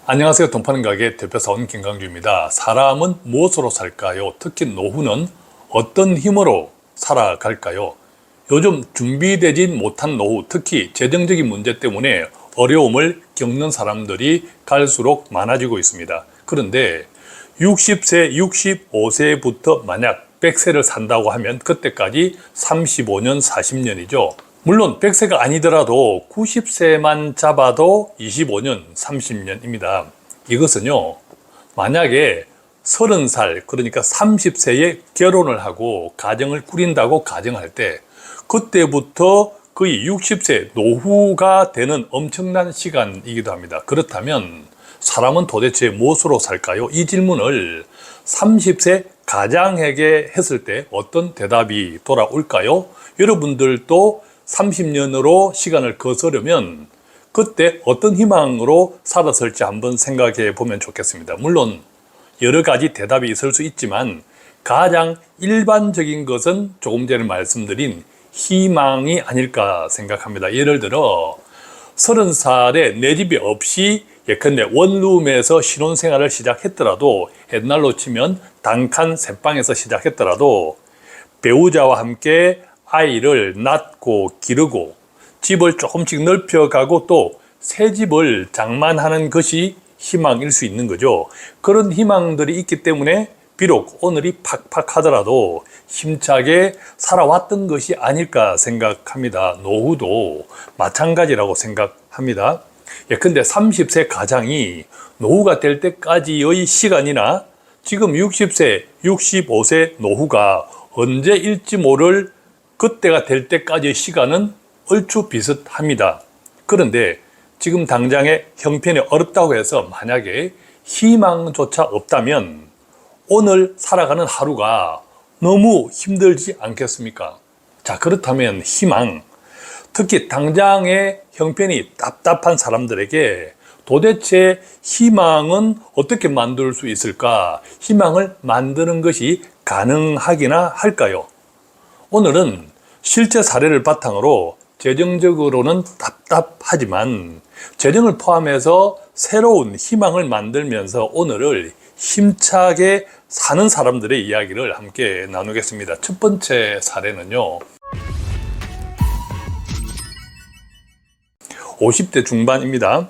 안녕하세요. 돈 파는 가게 대표사원 김강주입니다. 사람은 무엇으로 살까요? 특히 노후는 어떤 힘으로 살아갈까요? 요즘 준비되지 못한 노후, 특히 재정적인 문제 때문에 어려움을 겪는 사람들이 갈수록 많아지고 있습니다. 그런데 60세, 65세부터 만약 100세를 산다고 하면 그때까지 35년, 40년이죠. 물론 100세가 아니더라도 90세만 잡아도 25년, 30년입니다. 이것은요, 만약에 30살, 그러니까 30세에 결혼을 하고 가정을 꾸린다고 가정할 때 그때부터 거의 60세 노후가 되는 엄청난 시간이기도 합니다. 그렇다면 사람은 도대체 무엇으로 살까요? 이 질문을 30세 가장에게 했을 때 어떤 대답이 돌아올까요? 여러분들도 30년으로 시간을 거스르면 그때 어떤 희망으로 살았을지 한번 생각해 보면 좋겠습니다. 물론 여러 가지 대답이 있을 수 있지만 가장 일반적인 것은 조금 전에 말씀드린 희망이 아닐까 생각합니다. 예를 들어 30살에 내 집이 없이 예컨대 원룸에서 신혼생활을 시작했더라도 옛날로 치면 단칸 새방에서 시작했더라도 배우자와 함께 아이를 낳고 기르고 집을 조금씩 넓혀가고 또 새 집을 장만하는 것이 희망일 수 있는 거죠. 그런 희망들이 있기 때문에 비록 오늘이 팍팍하더라도 힘차게 살아왔던 것이 아닐까 생각합니다. 노후도 마찬가지라고 생각합니다. 예컨대 30세 가장이 노후가 될 때까지의 시간이나 지금 60세, 65세 노후가 언제일지 모를 그때가 될 때까지의 시간은 얼추 비슷합니다. 그런데 지금 당장의 형편이 어렵다고 해서 만약에 희망조차 없다면 오늘 살아가는 하루가 너무 힘들지 않겠습니까? 자, 그렇다면 희망, 특히 당장의 형편이 답답한 사람들에게 도대체 희망은 어떻게 만들 수 있을까? 희망을 만드는 것이 가능하기나 할까요? 오늘은 실제 사례를 바탕으로 재정적으로는 답답하지만 재정을 포함해서 새로운 희망을 만들면서 오늘을 힘차게 사는 사람들의 이야기를 함께 나누겠습니다. 첫 번째 사례는요, 50대 중반입니다.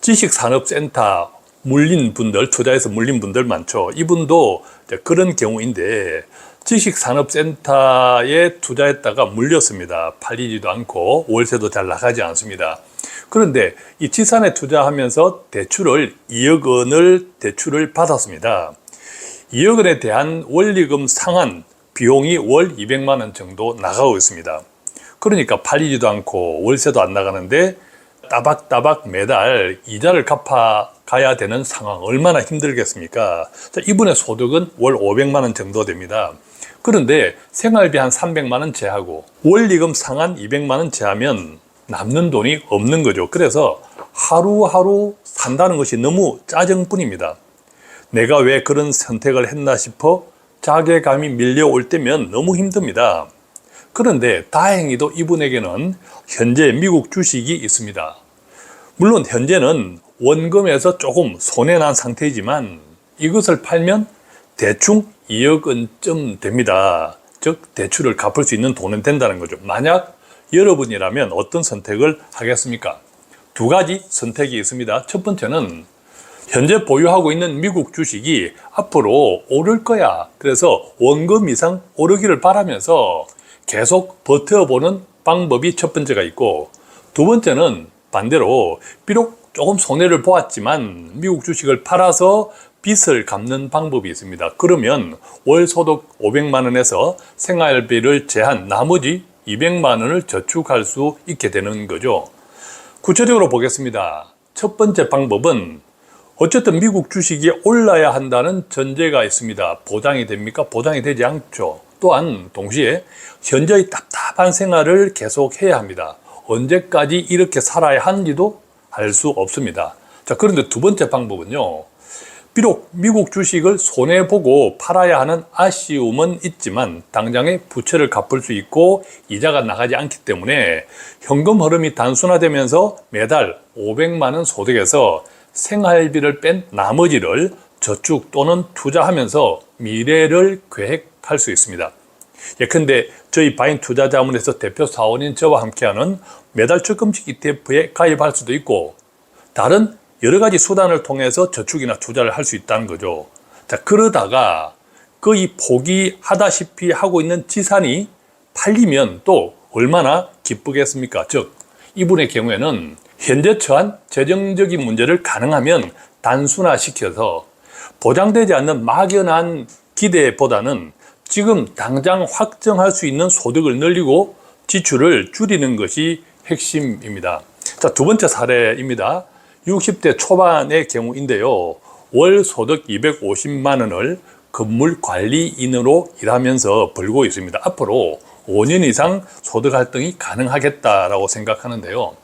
지식산업센터 물린 분들, 투자해서 물린 분들 많죠. 이분도 그런 경우인데 지식산업센터에 투자했다가 물렸습니다. 팔리지도 않고 월세도 잘 나가지 않습니다. 그런데 이 지산에 투자하면서 대출을 2억 원을 대출을 받았습니다. 2억 원에 대한 원리금 상환 비용이 월 200만 원 정도 나가고 있습니다. 그러니까 팔리지도 않고 월세도 안 나가는데 따박따박 매달 이자를 갚아가야 되는 상황, 얼마나 힘들겠습니까? 자, 이분의 소득은 월 500만 원 정도 됩니다. 그런데 생활비 한 300만 원 제하고 원리금 상환 200만 원 제하면 남는 돈이 없는 거죠. 그래서 하루하루 산다는 것이 너무 짜증뿐입니다. 내가 왜 그런 선택을 했나 싶어 자괴감이 밀려올 때면 너무 힘듭니다. 그런데 다행히도 이분에게는 현재 미국 주식이 있습니다. 물론 현재는 원금에서 조금 손해난 상태이지만 이것을 팔면 대충 2억 원쯤 됩니다. 즉 대출을 갚을 수 있는 돈은 된다는 거죠. 만약 여러분이라면 어떤 선택을 하겠습니까? 두 가지 선택이 있습니다. 첫 번째는 현재 보유하고 있는 미국 주식이 앞으로 오를 거야. 그래서 원금 이상 오르기를 바라면서 계속 버텨보는 방법이 첫 번째가 있고, 두 번째는 반대로 비록 조금 손해를 보았지만 미국 주식을 팔아서 빚을 갚는 방법이 있습니다. 그러면 월 소득 500만 원에서 생활비를 제한 나머지 200만 원을 저축할 수 있게 되는 거죠. 구체적으로 보겠습니다. 첫 번째 방법은 어쨌든 미국 주식이 올라야 한다는 전제가 있습니다. 보장이 됩니까? 보장이 되지 않죠. 또한 동시에 현재의 답답한 생활을 계속 해야 합니다. 언제까지 이렇게 살아야 하는지도 알 수 없습니다. 자, 그런데 두 번째 방법은요, 비록 미국 주식을 손해보고 팔아야 하는 아쉬움은 있지만 당장에 부채를 갚을 수 있고 이자가 나가지 않기 때문에 현금 흐름이 단순화되면서 매달 500만 원 소득에서 생활비를 뺀 나머지를 저축 또는 투자하면서 미래를 계획할 수 있습니다. 예컨대 저희 바인 투자자문에서 대표 사원인 저와 함께하는 매달 적금식 ETF에 가입할 수도 있고 다른 여러 가지 수단을 통해서 저축이나 투자를 할 수 있다는 거죠. 자, 그러다가 거의 포기하다시피 하고 있는 지산이 팔리면 또 얼마나 기쁘겠습니까? 즉, 이분의 경우에는 현재 처한 재정적인 문제를 가능하면 단순화시켜서 보장되지 않는 막연한 기대보다는 지금 당장 확정할 수 있는 소득을 늘리고 지출을 줄이는 것이 핵심입니다. 자, 두 번째 사례입니다. 60대 초반의 경우인데요. 월 소득 250만 원을 건물 관리인으로 일하면서 벌고 있습니다. 앞으로 5년 이상 소득 활동이 가능하겠다라고 생각하는데요.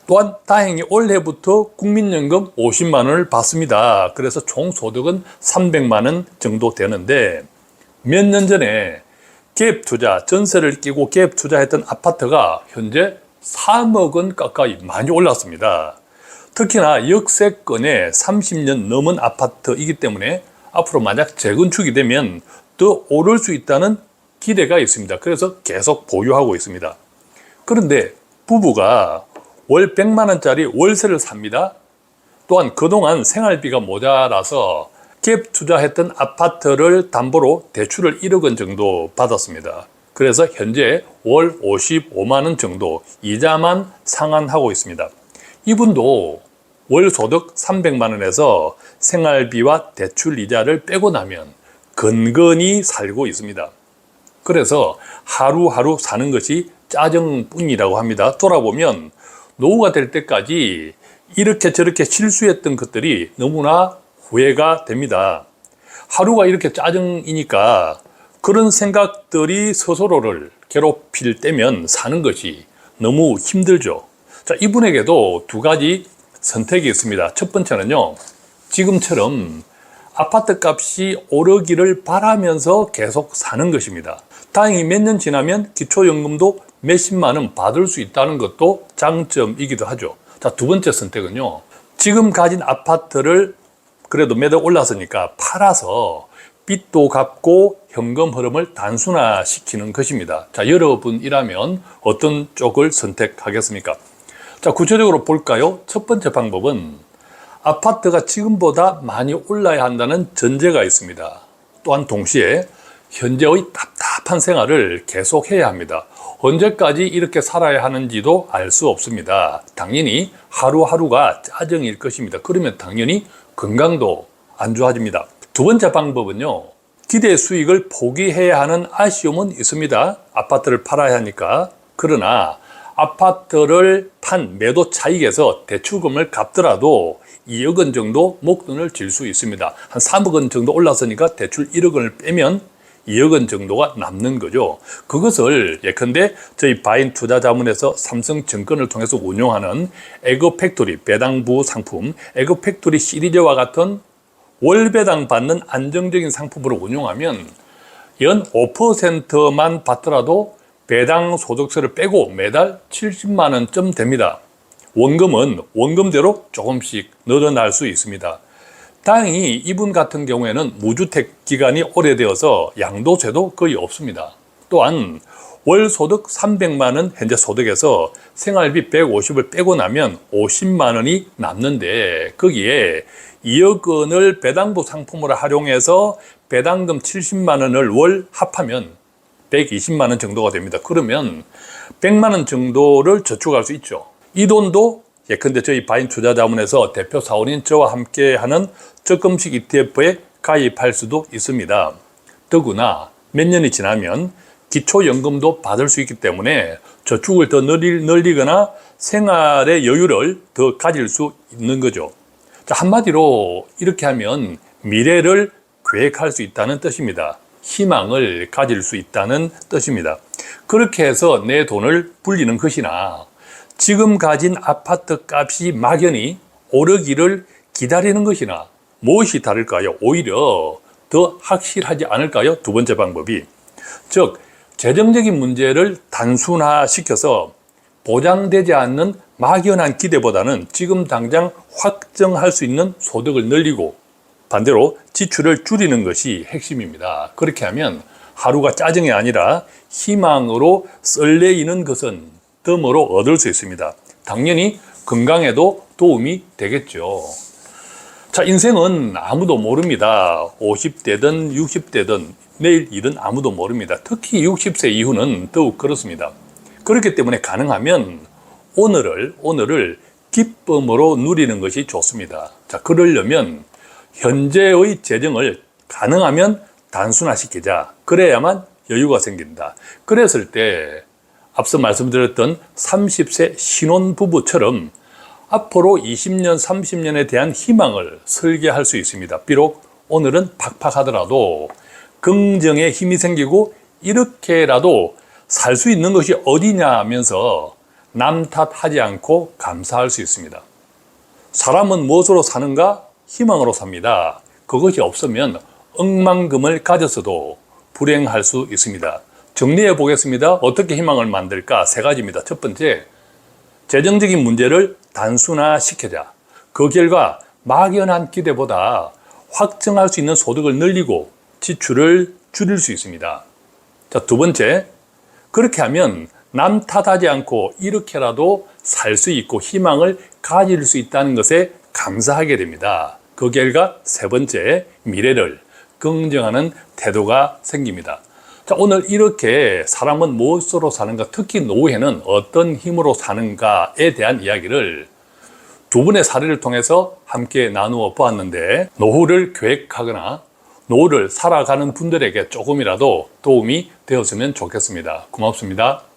또한 다행히 올해부터 국민연금 50만 원을 받습니다. 그래서 총 소득은 300만 원 정도 되는데 몇 년 전에 갭 투자, 전세를 끼고 갭 투자했던 아파트가 현재 3억 원 가까이 많이 올랐습니다. 특히나 역세권에 30년 넘은 아파트이기 때문에 앞으로 만약 재건축이 되면 더 오를 수 있다는 기대가 있습니다. 그래서 계속 보유하고 있습니다. 그런데 부부가 월 100만 원짜리 월세를 삽니다. 또한 그동안 생활비가 모자라서 갭 투자했던 아파트를 담보로 대출을 1억 원 정도 받았습니다. 그래서 현재 월 55만 원 정도 이자만 상환하고 있습니다. 이분도 월 소득 300만 원에서 생활비와 대출 이자를 빼고 나면 건건히 살고 있습니다. 그래서 하루하루 사는 것이 짜증뿐이라고 합니다. 돌아보면 노후가 될 때까지 이렇게 저렇게 실수했던 것들이 너무나 후회가 됩니다. 하루가 이렇게 짜증이니까 그런 생각들이 스스로를 괴롭힐 때면 사는 것이 너무 힘들죠. 자, 이분에게도 두 가지 선택이 있습니다. 첫 번째는요, 지금처럼 아파트 값이 오르기를 바라면서 계속 사는 것입니다. 다행히 몇 년 지나면 기초연금도 몇십만 원 받을 수 있다는 것도 장점이기도 하죠. 자, 두 번째 선택은요, 지금 가진 아파트를 그래도 매달 올랐으니까 팔아서 빚도 갚고 현금 흐름을 단순화시키는 것입니다. 자, 여러분이라면 어떤 쪽을 선택하겠습니까? 자, 구체적으로 볼까요? 첫 번째 방법은 아파트가 지금보다 많이 올라야 한다는 전제가 있습니다. 또한 동시에 현재의 답답한 생활을 계속해야 합니다. 언제까지 이렇게 살아야 하는지도 알 수 없습니다. 당연히 하루하루가 짜증일 것입니다. 그러면 당연히 건강도 안 좋아집니다. 두 번째 방법은요, 기대 수익을 포기해야 하는 아쉬움은 있습니다. 아파트를 팔아야 하니까. 그러나 아파트를 판 매도 차익에서 대출금을 갚더라도 2억 원 정도 목돈을 질 수 있습니다. 한 3억 원 정도 올랐으니까 대출 1억 원을 빼면 2억 원 정도가 남는 거죠. 그것을 예컨대 저희 바인 투자자문에서 삼성증권을 통해서 운용하는 에그팩토리 배당부 상품, 에그팩토리 시리즈와 같은 월배당 받는 안정적인 상품으로 운용하면 연 5%만 받더라도 배당 소득세를 빼고 매달 70만 원쯤 됩니다. 원금은 원금대로 조금씩 늘어날 수 있습니다. 다행히 이분 같은 경우에는 무주택 기간이 오래되어서 양도세도 거의 없습니다. 또한 월 소득 300만 원 현재 소득에서 생활비 150을 빼고 나면 50만 원이 남는데 거기에 2억 원을 배당부 상품으로 활용해서 배당금 70만 원을 월 합하면 120만 원 정도가 됩니다. 그러면 100만 원 정도를 저축할 수 있죠. 이 돈도 예컨대 저희 바인 투자자문에서 대표 사원인 저와 함께하는 적금식 ETF에 가입할 수도 있습니다. 더구나 몇 년이 지나면 기초연금도 받을 수 있기 때문에 저축을 더 늘리거나 생활의 여유를 더 가질 수 있는 거죠. 자, 한마디로 이렇게 하면 미래를 계획할 수 있다는 뜻입니다. 희망을 가질 수 있다는 뜻입니다. 그렇게 해서 내 돈을 불리는 것이나 지금 가진 아파트 값이 막연히 오르기를 기다리는 것이나 무엇이 다를까요? 오히려 더 확실하지 않을까요? 두 번째 방법이. 즉, 재정적인 문제를 단순화시켜서 보장되지 않는 막연한 기대보다는 지금 당장 확정할 수 있는 소득을 늘리고 반대로 지출을 줄이는 것이 핵심입니다. 그렇게 하면 하루가 짜증이 아니라 희망으로 썰레이는 것은 덤으로 얻을 수 있습니다. 당연히 건강에도 도움이 되겠죠. 자, 인생은 아무도 모릅니다. 50대든 60대든 내일 일은 아무도 모릅니다. 특히 60세 이후는 더욱 그렇습니다. 그렇기 때문에 가능하면 오늘을 기쁨으로 누리는 것이 좋습니다. 자, 그러려면 현재의 재정을 가능하면 단순화시키자. 그래야만 여유가 생긴다. 그랬을 때 앞서 말씀드렸던 30세 신혼부부처럼 앞으로 20년, 30년에 대한 희망을 설계할 수 있습니다. 비록 오늘은 팍팍하더라도 긍정의 힘이 생기고 이렇게라도 살 수 있는 것이 어디냐 하면서 남 탓하지 않고 감사할 수 있습니다. 사람은 무엇으로 사는가? 희망으로 삽니다. 그것이 없으면 억만금을 가졌어도 불행할 수 있습니다. 정리해 보겠습니다. 어떻게 희망을 만들까? 세 가지입니다. 첫 번째, 재정적인 문제를 단순화시키자. 그 결과 막연한 기대보다 확정할 수 있는 소득을 늘리고 지출을 줄일 수 있습니다. 자, 두 번째, 그렇게 하면 남 탓하지 않고 이렇게라도 살 수 있고 희망을 가질 수 있다는 것에 감사하게 됩니다. 그 결과 세 번째, 미래를 긍정하는 태도가 생깁니다. 자, 오늘 이렇게 사람은 무엇으로 사는가, 특히 노후에는 어떤 힘으로 사는가에 대한 이야기를 두 분의 사례를 통해서 함께 나누어 보았는데, 노후를 계획하거나 노후를 살아가는 분들에게 조금이라도 도움이 되었으면 좋겠습니다. 고맙습니다.